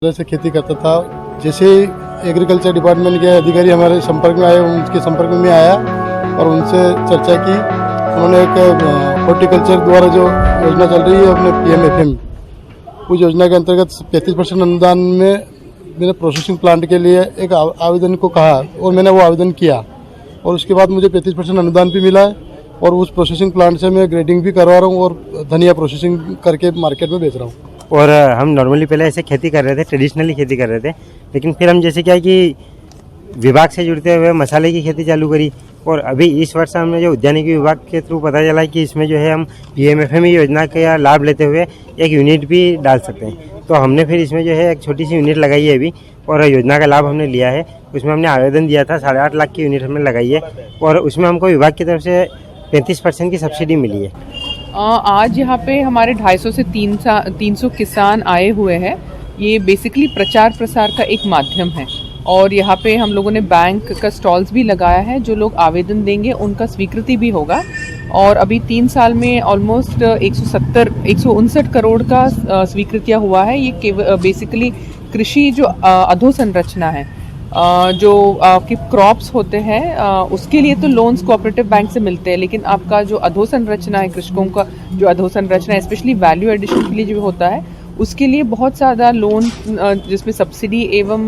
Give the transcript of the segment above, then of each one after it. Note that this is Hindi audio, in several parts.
तरह से खेती करता था। जैसे एग्रीकल्चर डिपार्टमेंट के अधिकारी हमारे संपर्क में आए, उनके संपर्क में आया और उनसे चर्चा की। उन्होंने एक हॉर्टिकल्चर द्वारा जो योजना चल रही है अपने PMFM, उस योजना के अंतर्गत 35% अनुदान में मैंने प्रोसेसिंग प्लांट के लिए एक आवेदन को कहा और मैंने वो आवेदन किया और उसके बाद मुझे 35% अनुदान भी मिला है और उस प्रोसेसिंग प्लांट से मैं ग्रेडिंग भी करवा रहा हूँ और धनिया प्रोसेसिंग करके मार्केट में बेच रहा हूँ। और हम नॉर्मली पहले ऐसे खेती कर रहे थे, ट्रेडिशनली खेती कर रहे थे, लेकिन फिर हम जैसे क्या है कि विभाग से जुड़ते हुए मसाले की खेती चालू करी और अभी इस वर्ष हमने जो उद्यानिकी विभाग के थ्रू पता चला कि इसमें जो है हम PMFM योजना का लाभ लेते हुए एक यूनिट भी डाल सकते हैं। तो हमने फिर इसमें जो है एक छोटी सी यूनिट लगाई है अभी और योजना का लाभ हमने लिया है। उसमें हमने आवेदन दिया था, 8.5 लाख की यूनिट हमने लगाई है और उसमें हमको विभाग की तरफ से 35% की सब्सिडी मिली है। आज यहाँ पे हमारे 250 से 300 किसान आए हुए हैं। ये बेसिकली प्रचार प्रसार का एक माध्यम है और यहाँ पे हम लोगों ने बैंक का स्टॉल्स भी लगाया है। जो लोग आवेदन देंगे उनका स्वीकृति भी होगा और अभी 3 साल में ऑलमोस्ट 159 करोड़ का स्वीकृतियाँ हुआ है। ये बेसिकली कृषि जो अधोसंरचना है, जो आपके क्रॉप्स होते हैं उसके लिए तो लोन्स कोऑपरेटिव बैंक से मिलते हैं, लेकिन आपका जो अधोसंरचना है, कृषकों का जो अधोसंरचना है, स्पेशली वैल्यू एडिशन के लिए जो होता है, उसके लिए बहुत ज़्यादा लोन जिसमें सब्सिडी एवं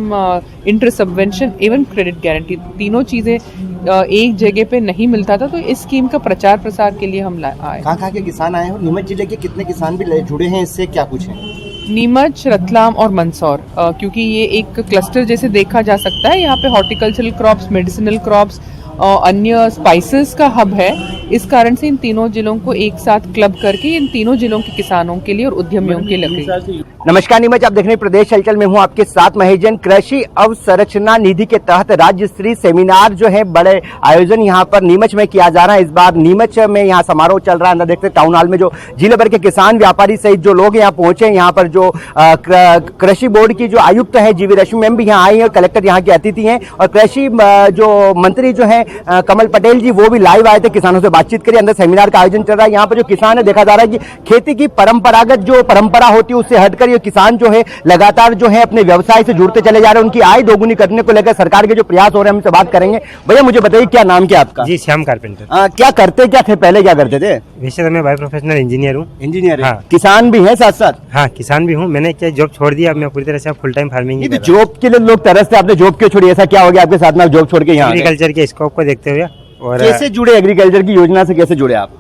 इंटरेस्ट सबवेंशन एवं क्रेडिट गारंटी तीनों चीज़ें एक जगह पे नहीं मिलता था। तो इस स्कीम का प्रचार प्रसार के लिए हम आए। कहाँ के किसान आए हैं? नीमच जिले के कितने किसान भी जुड़े हैं इससे, क्या कुछ है? नीमच, रतलाम और मंदसौर, क्योंकि ये एक क्लस्टर जैसे देखा जा सकता है। यहाँ पे हॉर्टिकल्चरल क्रॉप्स, मेडिसिनल क्रॉप्स, अन्य स्पाइसेस का हब है। इस कारण से इन तीनों जिलों को एक साथ क्लब करके इन तीनों जिलों के किसानों के लिए और उद्यमियों के लिए। नमस्कार, नीमच आप देख रहे हैं प्रदेश हलचल में हूँ आपके साथ महेश जैन। कृषि अवसंरचना निधि के तहत राज्य स्तरीय सेमिनार जो है बड़े आयोजन यहाँ पर नीमच में किया जा रहा है। इस बार नीमच में यहाँ समारोह चल रहा है। अंदर देखते टाउन हॉल में जो जिले भर के किसान, व्यापारी सहित जो लोग यहाँ पहुंचे। यहाँ पर जो कृषि बोर्ड की जो आयुक्त है जीवी रश्मि मैम भी यहाँ आई है और कलेक्टर यहाँ के अतिथि हैं और कृषि जो मंत्री जो है कमल पटेल जी वो भी लाइव आए थे, किसानों से बातचीत करी। अंदर सेमिनार का आयोजन चल रहा है। यहाँ पर जो किसान है देखा जा रहा है कि खेती की परंपरागत जो परंपरा होती है उससे हटकर ये किसान जो है लगातार जो है अपने व्यवसाय से जुड़ते चले जा रहे हैं। उनकी आय दोगुनी करने को लेकर सरकार के जो प्रयास हो रहे हैं हमसे बात करेंगे। भैया मुझे बताइए क्या नाम क्या आपका? जी, श्याम कारपेंटर। क्या करते क्या थे, पहले क्या करते थे? वैसे तो मैं बाय प्रोफेशनल इंजीनियर हूँ। इंजीनियर? हाँ। किसान भी है साथ साथ? हाँ, किसान भी हूँ। मैंने क्या जॉब छोड़ दिया, अब मैं पूरी तरह से फुल टाइम फार्मिंग। जॉब के लिए लोग तरसते, आपने जॉब क्यों छोड़ी? ऐसा क्या हो गया आपके साथ में जॉब छोड़ के यहाँ? एग्रीकल्चर के स्कोप को देखते हुए। और कैसे जुड़े एग्रीकल्चर की योजना से, कैसे जुड़े आप?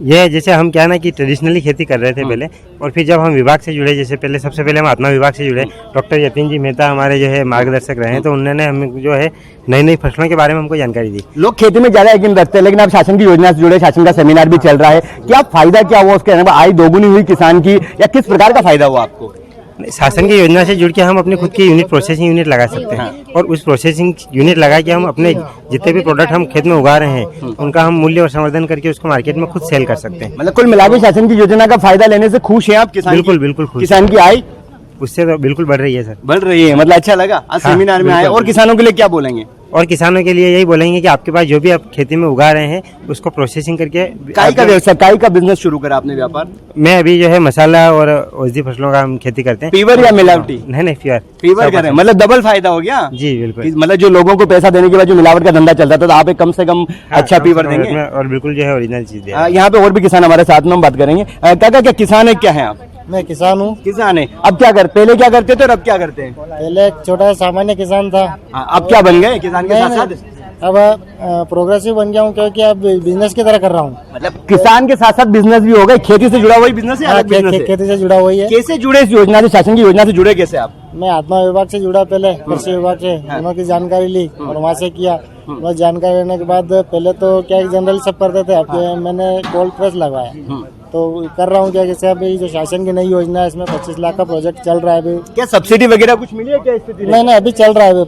ये जैसे हम क्या ना कि ट्रेडिशनली खेती कर रहे थे पहले, और फिर जब हम विभाग से जुड़े, जैसे पहले सबसे पहले हम आत्मा विभाग से जुड़े, डॉक्टर यतीन जी मेहता हमारे जो है मार्गदर्शक रहे हैं, तो उन्होंने हमें जो है नई नई फसलों के बारे में हमको जानकारी दी। लोग खेती में ज्यादा यकीन रखते हैं, लेकिन आप शासन की योजना से जुड़े, शासन का सेमिनार भी चल रहा है। क्या फायदा क्या हुआ उसके? आय दोगुनी हुई किसान की या किस प्रकार का फायदा हुआ आपको? शासन की योजना से जुड़ के हम अपनी खुद की यूनिट, प्रोसेसिंग यूनिट लगा सकते हैं और उस प्रोसेसिंग यूनिट लगा के हम अपने जितने भी प्रोडक्ट हम खेत में उगा रहे हैं उनका हम मूल्य और संवर्धन करके उसको मार्केट में खुद सेल कर सकते हैं। मतलब कुल मिलाकर शासन की योजना का फायदा लेने से खुश हैं आप किसान? बिल्कुल बिल्कुल खुश। किसान की आय उससे तो बिल्कुल बढ़ रही है सर। बढ़ रही है, मतलब अच्छा लगा आज सेमिनार में आए। और किसानों के लिए क्या बोलेंगे? और किसानों के लिए यही बोलेंगे कि आपके पास जो भी आप खेती में उगा रहे हैं उसको प्रोसेसिंग करके। काय का व्यवसाय, काय का बिजनेस शुरू करा आपने व्यापार? मैं अभी जो है मसाला और औषधि फसलों का हम खेती करते हैं। फीवर या मिलावटी? नहीं, फीवर कर रहे हैं, मतलब डबल फायदा हो गया। जी बिल्कुल। मतलब जो लोगों को पैसा देने के बाद जो मिलावट का धंधा चलता था, तो आप एक कम से कम अच्छा फीवर देंगे और बिल्कुल जो है ओरिजिनल चीज। यहाँ पे और भी किसान हमारे साथ में हम बात करेंगे। काका क्या किसान है, क्या है आप? मैं किसान हूँ। किसान है। अब क्या करते? पहले क्या करते थे और अब क्या करते हैं? पहले एक छोटा सामान्य किसान था। अब क्या बन गए किसान के साथ साथ? अब प्रोग्रेसिव बन गया हूँ, क्योंकि अब बिजनेस की तरह कर रहा हूँ। मतलब किसान के साथ साथ बिजनेस भी हो गए। खेती से जुड़ा हुआ बिजनेस है? अलग बिजनेस है? खेती से जुड़ा हुआ ही है। कैसे जुड़े इस योजना से, शासन की योजना से जुड़े कैसे आप? मैं आत्मा विभाग से जुड़ा, पहले कृषि विभाग से दोनों की जानकारी ली और वहाँ से किया। वह जानकारी लेने के बाद पहले तो क्या जनरल सब करते थे, अब मैंने कोल्ड प्रेस लगवाया तो कर रहा हूँ। क्या कैसे अभी जो शासन की नई योजना है इसमें 25 लाख का प्रोजेक्ट चल रहा है। अभी क्या सब्सिडी वगैरह कुछ मिली है क्या स्थिति? नहीं, अभी चल रहा है,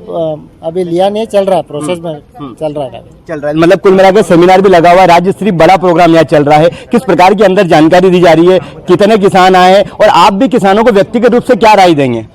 अभी लिया नहीं, चल रहा है, प्रोसेस में चल रहा है। मतलब कुल मिलाकर सेमिनार भी लगा हुआ है, राज्य स्तरीय बड़ा प्रोग्राम यहाँ चल रहा है। किस प्रकार की अंदर जानकारी दी जा रही है, कितने किसान आए हैं और आप भी किसानों को व्यक्तिगत रूप से क्या राय देंगे?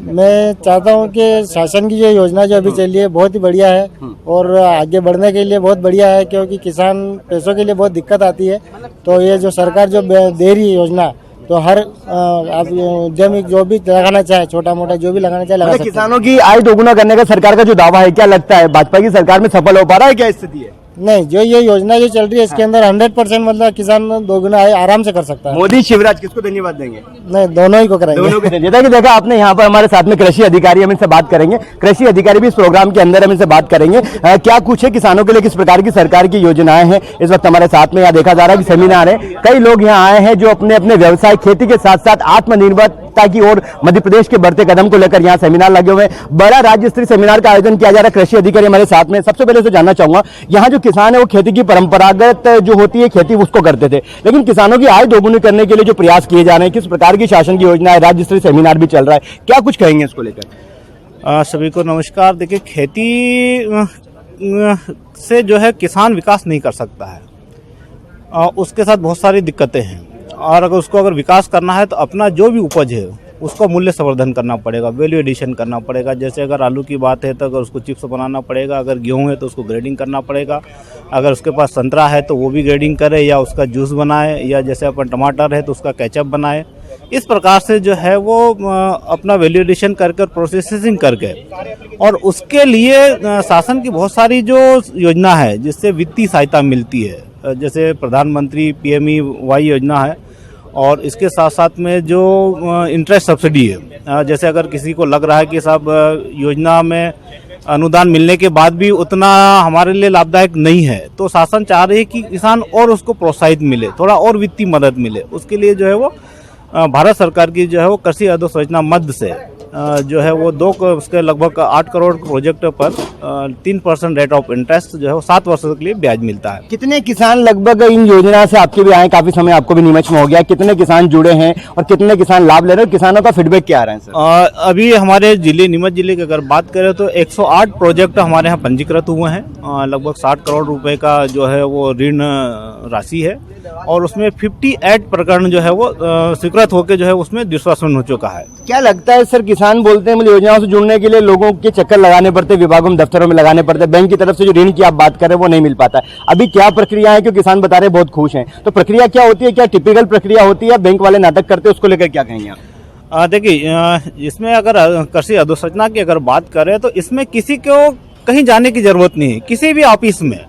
मैं चाहता हूं कि शासन की जो योजना जो अभी चली है बहुत ही बढ़िया है और आगे बढ़ने के लिए बहुत बढ़िया है, क्योंकि किसान पैसों के लिए बहुत दिक्कत आती है। तो ये जो सरकार जो दे रही है योजना, तो हर आप उद्यमी जो भी लगाना चाहे, छोटा मोटा जो भी लगाना चाहे लगा मतलब सकते हैं। किसानों की आय दोगुना करने का सरकार का जो दावा है, क्या लगता है भाजपा की सरकार में सफल हो पा रहा है, क्या स्थिति है? नहीं, जो ये योजना जो चल रही है इसके अंदर 100% मतलब किसान दोगुना आय आराम से कर सकता है। मोदी शिवराज किसको धन्यवाद देंगे? नहीं, दोनों ही को कराएंगे। दोनों को जैसा कि देखा आपने यहाँ पर हमारे साथ में कृषि अधिकारी, हम इनसे बात करेंगे। कृषि अधिकारी भी इस प्रोग्राम के अंदर हम इनसे बात करेंगे। क्या कुछ है किसानों के लिए, किस प्रकार की सरकार की योजनाएं हैं इस वक्त हमारे साथ में। यहाँ देखा जा रहा है कि सेमिनार है, कई लोग यहाँ आए हैं जो अपने अपने व्यवसाय खेती के साथ साथ आत्मनिर्भरता की ओर मध्य प्रदेश के बढ़ते कदम को लेकर यहाँ सेमिनार लगे हुए हैं। बड़ा राज्य स्तरीय सेमिनार का आयोजन किया जा रहा है। कृषि अधिकारी हमारे साथ में। सबसे पहले तो जानना चाहूंगा, यहाँ जो किसान है वो खेती की परंपरागत जो होती है खेती उसको करते थे, लेकिन किसानों की आय दोगुनी करने के लिए जो प्रयास किए जा रहे हैं, किस प्रकार की शासन की योजना है, राज्य स्तरीय सेमिनार भी चल रहा है, क्या कुछ कहेंगे इसको लेकर? सभी को नमस्कार। देखिए, खेती से जो है किसान विकास नहीं कर सकता है, उसके साथ बहुत सारी दिक्कतें हैं। और अगर उसको विकास करना है तो अपना जो भी उपज है उसको मूल्य संवर्धन करना पड़ेगा, वैल्यू एडिशन करना पड़ेगा। जैसे अगर आलू की बात है तो अगर उसको चिप्स बनाना पड़ेगा, अगर गेहूं है तो उसको ग्रेडिंग करना पड़ेगा, अगर उसके पास संतरा है तो वो भी ग्रेडिंग करे या उसका जूस बनाए, या जैसे अपन टमाटर है तो उसका केचप बनाए। इस प्रकार से जो है वो अपना वैल्यू एडिशन करके प्रोसेसिंग करके, और उसके लिए शासन की बहुत सारी जो योजना है जिससे वित्तीय सहायता मिलती है, जैसे प्रधानमंत्री PMEY योजना है, और इसके साथ साथ में जो इंटरेस्ट सब्सिडी है, जैसे अगर किसी को लग रहा है कि साहब योजना में अनुदान मिलने के बाद भी उतना हमारे लिए लाभदायक नहीं है, तो शासन चाह रही है कि किसान और उसको प्रोत्साहित मिले, थोड़ा और वित्तीय मदद मिले। उसके लिए जो है वो भारत सरकार की जो है वो कृषि अधोसंरचना मद से जो है वो उसके लगभग 8 करोड़ प्रोजेक्ट पर 3% रेट ऑफ इंटरेस्ट जो है वो 7 वर्षों के लिए ब्याज मिलता है। कितने किसान लगभग इन योजना से आपके भी आए, काफी समय आपको भी नीमच में हो गया, कितने किसान जुड़े हैं और कितने किसान लाभ ले रहे हैं, किसानों का फीडबैक क्या आ रहा है सर? अभी हमारे जिले नीमच जिले की अगर बात करें तो 108 प्रोजेक्ट हमारे यहाँ पंजीकृत हुए हैं। लगभग 60 करोड़ रुपए का जो है वो ऋण राशि है, और उसमें 58 प्रकरण जो है वो स्वीकृत होकर जो है उसमें डिस्बर्समेंट हो चुका है। क्या लगता है सर, किसान बोलते हैं योजनाओं से जुड़ने के लिए लोगों के चक्कर लगाने पड़ते, विभागों में दफ्तरों में लगाने पड़ते, बैंक की तरफ से जो ऋण की आप बात कर रहे हैं वो नहीं मिल पाता है। अभी क्या प्रक्रिया है, क्योंकि किसान बता रहे बहुत खुश हैं, तो प्रक्रिया क्या होती है, क्या टिपिकल प्रक्रिया होती है, बैंक वाले नाटक करते हैं, उसको लेकर क्या कहेंगे आप? देखिए, इसमें अगर कृषि अधोसंरचना की अगर बात करें तो इसमें किसी को कहीं जाने की जरूरत नहीं है, किसी भी ऑफिस में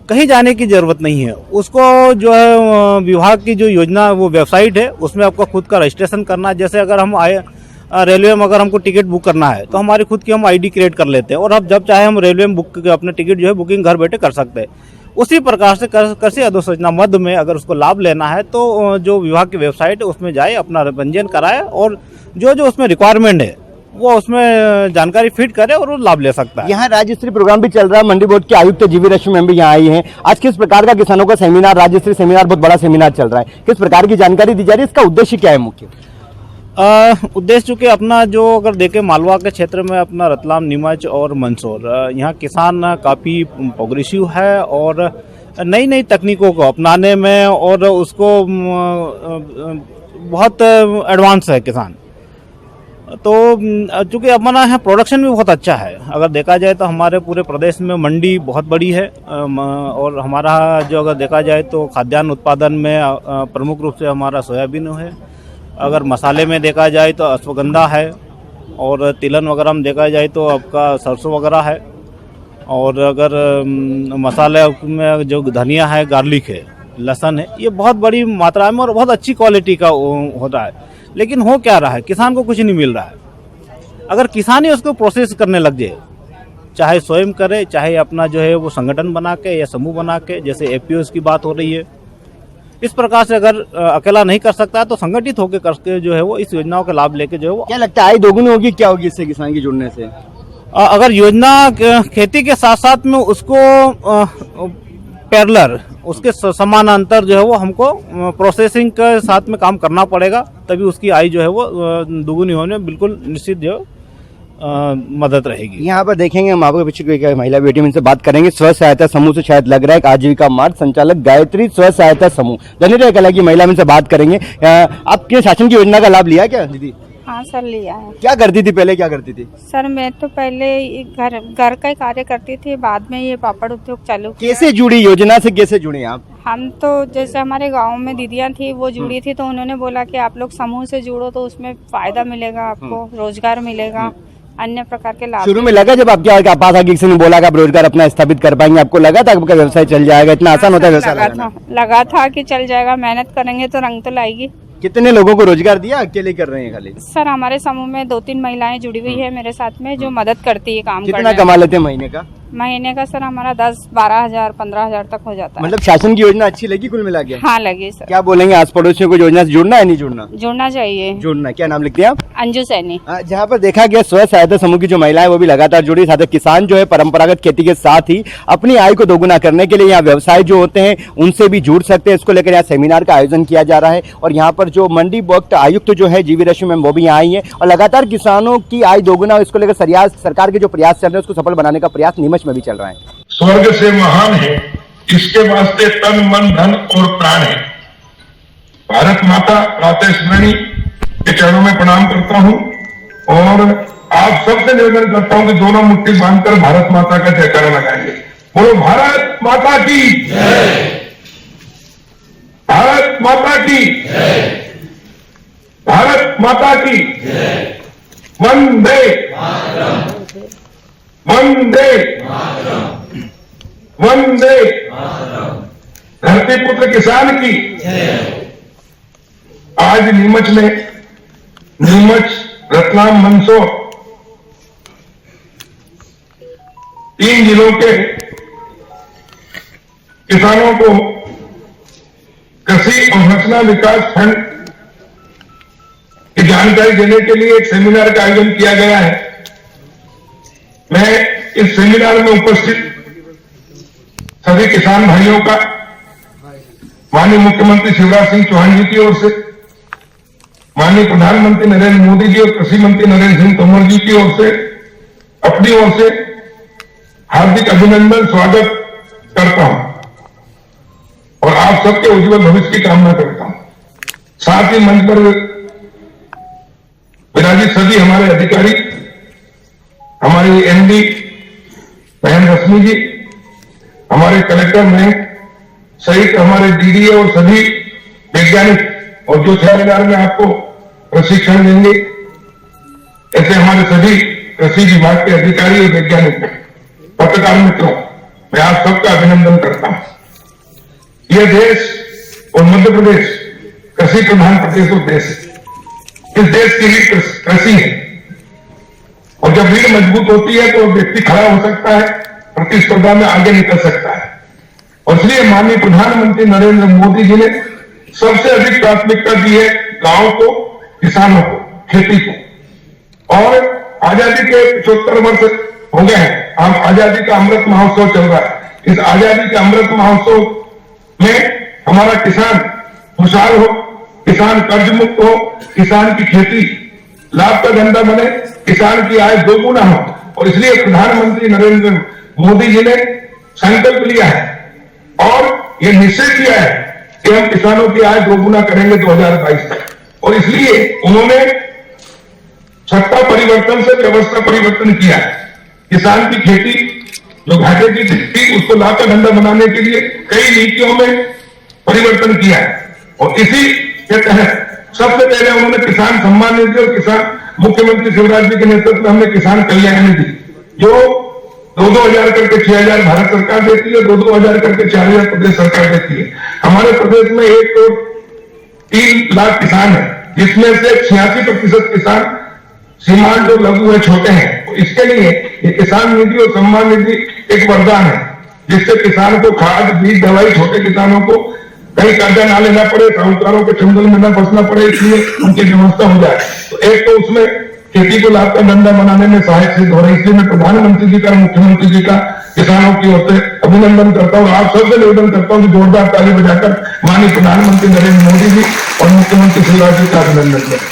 कहीं जाने की जरूरत नहीं है। उसको जो है विभाग की जो योजना वो वेबसाइट है उसमें आपको खुद का रजिस्ट्रेशन करना है। जैसे अगर हम रेलवे में अगर हमको टिकट बुक करना है तो हमारी खुद की हम ID क्रिएट कर लेते हैं, और अब जब चाहे हम रेलवे में अपने टिकट जो है बुकिंग घर बैठे कर सकते हैं। उसी प्रकार से कृषि अधोसंरचना मद में अगर उसको लाभ लेना है तो जो विभाग की वेबसाइट है उसमें जाए, अपना पंजीयन कराए, और जो उसमें रिक्वायरमेंट है वो उसमें जानकारी फिट करे और वो लाभ ले सकता है। यहाँ राज्य स्तरीय प्रोग्राम भी चल रहा है, मंडी बोर्ड के आयुक्त जीवी रश्मि मैम भी यहाँ आई हैं। आज किस प्रकार का किसानों का सेमिनार, राज्य स्तरीय सेमिनार, बहुत बड़ा सेमिनार चल रहा है, किस प्रकार की जानकारी दी जा रही है, इसका उद्देश्य क्या है मुख्य? उद्देश्य चूंकि अपना जो अगर देखें मालवा के क्षेत्र में अपना रतलाम, नीमच और मंदसौर, यहाँ किसान काफ़ी प्रोग्रेसिव है और नई नई तकनीकों को अपनाने में और उसको बहुत एडवांस है किसान। तो चूंकि अपना यहाँ प्रोडक्शन भी बहुत अच्छा है, अगर देखा जाए तो हमारे पूरे प्रदेश में मंडी बहुत बड़ी है, और हमारा जो अगर देखा जाए तो खाद्यान्न उत्पादन में प्रमुख रूप से हमारा सोयाबीन है। अगर मसाले में देखा जाए तो अश्वगंधा है, और तिलहन वगैरह में देखा जाए तो आपका सरसों वगैरह है, और अगर मसाले में जो धनिया है, गार्लिक है, लहसुन है, ये बहुत बड़ी मात्रा में और बहुत अच्छी क्वालिटी का होता है। लेकिन हो क्या रहा है, किसान को कुछ नहीं मिल रहा है। अगर किसान ही उसको प्रोसेस करने लग जाए, चाहे स्वयं करे, चाहे अपना जो है वो संगठन बना के या समूह बना के, जैसे APOs की बात हो रही है, इस प्रकार से अगर अकेला नहीं कर सकता है तो संगठित होकर करके जो है वो इस योजनाओं का लाभ लेके जो है वो, क्या लगता है आय दोगुनी होगी, क्या होगी इससे किसान के जुड़ने से? अगर योजना खेती के साथ साथ में उसको पैरेलल उसके समानांतर जो है वो हमको प्रोसेसिंग के साथ में काम करना पड़ेगा, तभी उसकी आय जो है वो दुगुनी होने बिल्कुल निश्चित जो मदद रहेगी। यहाँ पर देखेंगे हम आपके पीछे महिला बेटी में इनसे बात करेंगे। स्व सहायता समूह से शायद लग रहा है, आजीविका मार्ग संचालक गायत्री स्व सहायता समूह धन्यवाद कला की महिला में से बात करेंगे। आपके शासन की योजना का लाभ लिया क्या दीदी? हाँ सर, लिया है। क्या करती थी पहले, क्या करती थी? सर मैं तो पहले घर का ही कार्य करती थी, बाद में ये पापड़ उद्योग चालू किया। कैसे जुड़ी योजना से, कैसे जुड़ी आप? हम तो जैसे हमारे गांव में दीदियां थी वो जुड़ी थी, तो उन्होंने बोला कि आप लोग समूह से जुड़ो तो उसमें फायदा मिलेगा, आपको रोजगार मिलेगा, अन्य प्रकार के लाभ। शुरू में लगा जब आपके पास आगे किसी ने बोला कि आप रोजगार अपना स्थापित कर पाएंगे, आपको लगा था आपका व्यवसाय चल जाएगा? इतना आसान होता है व्यवसाय लगाना? लगा था कि चल जाएगा, मेहनत करेंगे तो रंग तो लाएगी। कितने लोगों को रोजगार दिया? अकेले कर रहे हैं खाली? सर हमारे समूह में 2-3 महिलाएं जुड़ी हुई है मेरे साथ में, जो मदद करती है काम कितना करने कमा लेते हैं महीने का? महीने का सर हमारा 10-12 हजार 15 हजार तक हो जाता है। मतलब शासन की योजना अच्छी लगी कुल मिला के? हाँ लगी सर। क्या बोलेंगे आस पड़ोसियों को योजना से जुड़ना है नहीं जुड़ना? जुड़ना चाहिए। जुड़ना। क्या नाम लिखते हैं आप? अंजू सैनी। जहाँ पर देखा गया स्व सहायता समूह की जो महिलाएं वो भी लगातार जुड़ी, साथ ही किसान जो है परंपरागत खेती के साथ ही अपनी आय को दोगुना करने के लिए यहाँ व्यवसाय जो होते हैं उनसे भी जुड़ सकते हैं। इसको लेकर यहाँ सेमिनार का आयोजन किया जा रहा है और यहाँ पर जो मंडी वक्त आयुक्त जो है जीवी रश्मि मैम वो भी यहाँ आई है और लगातार किसानों की आय दोगुना इसको लेकर सरकार के जो प्रयास चल रहे हैं उसको सफल बनाने का प्रयास नीमच में भी चल रहा है। स्वर्ग से महान है, इसके वास्ते तन मन धन और प्राण है। भारत माता प्रातः स्मरणी के चरणों में प्रणाम करता हूं और आप सबसे निवेदन करता हूं कि दोनों मुट्ठी बांधकर भारत माता का जयकारा लगाएंगे। बोलो भारत माता की जय, भारत माता की जय, भारत माता की जय। वंदे वंदे वंदे धरती पुत्र किसान की। आज नीमच में, नीमच, रतलाम, मंदसौर 3 जिलों के किसानों को कृषि अवसंरचना विकास फंड की जानकारी देने के लिए एक सेमिनार का आयोजन किया गया है। मैं इस सेमिनार में उपस्थित सभी किसान भाइयों का माननीय मुख्यमंत्री शिवराज सिंह चौहान जी की ओर से, माननीय प्रधानमंत्री नरेंद्र मोदी जी और कृषि मंत्री नरेंद्र सिंह तोमर जी की ओर से, अपनी ओर से हार्दिक अभिनंदन स्वागत करता हूं और आप सबके उज्जवल भविष्य की कामना करता हूं। साथ ही मंच पर विराजित सभी हमारे अधिकारी, हमारी एमडी बहन रश्मि जी, हमारे कलेक्टर मयंक सहित हमारे डीडीए और सभी वैज्ञानिक और जो सेमिनार में आपको प्रशिक्षण देंगे, ऐसे हमारे सभी कृषि विभाग के अधिकारी और वैज्ञानिक, पत्रकार मित्रों, मैं आप सबका अभिनंदन करता हूं। यह देश और मध्य प्रदेश कृषि प्रधान प्रदेश और देश है। इस देश की रीढ़ कृषि है और जब रीढ़ मजबूत होती है तो व्यक्ति खड़ा हो सकता है, प्रतिस्पर्धा में आगे निकल सकता है। और इसलिए माननीय प्रधानमंत्री नरेंद्र मोदी जी ने सबसे अधिक प्राथमिकता दी है गांव को, किसानों को, खेती को। और आजादी के 75 वर्ष हो गए हैं, अब आजादी का अमृत महोत्सव चल रहा है। इस आजादी के अमृत महोत्सव में हमारा किसान खुशहाल हो, किसान कर्ज मुक्त हो, किसान की खेती लाभ का धंधा बने, किसान की आय दोगुना हो। और इसलिए प्रधानमंत्री नरेंद्र मोदी जी ने संकल्प लिया है और यह निश्चय किया है कि हम किसानों की आय दोगुना करेंगे 2022 तक। और इसलिए उन्होंने सत्ता परिवर्तन से व्यवस्था परिवर्तन किया है। किसान की खेती जो घाटे की थी उसको लाभ का धंधा बनाने के लिए कई नीतियों में परिवर्तन किया है और इसी के तहत सबसे पहले उन्होंने किसान सम्मान निधि और किसान मुख्यमंत्री शिवराज जी के नेतृत्व में हमने किसान कल्याण निधि जो 2-2 हजार करके 6 हजार भारत सरकार देती है, 2-2 हजार करके 4 हजार प्रदेश सरकार देती है। हमारे प्रदेश में 1 करोड़ 3 लाख किसान है, जिसमें से 86% किसान सीमांत और लघु है, छोटे हैं। तो इसके लिए ये किसान निधि और सम्मान निधि एक वरदान है, जिससे किसान को खाद, बीज, दवाई, छोटे किसानों को कहीं कर्जा ना लेना पड़े, साहूकारों के चंगल में ना फंसना पड़े, इसलिए उनकी व्यवस्था हो जाए। तो एक तो उसमें खेती को लाभ का धंधा बनाने में सहायक सिद्ध हो रहा है। इसलिए मैं प्रधानमंत्री जी का, मुख्यमंत्री जी का किसानों की ओर से अभिनंदन करता हूँ। आप सबसे निवेदन करता हूँ कि जोरदार ताली बजाकर माननीय प्रधानमंत्री नरेंद्र मोदी जी और मुख्यमंत्री शिवराज जी का अभिनंदन करें।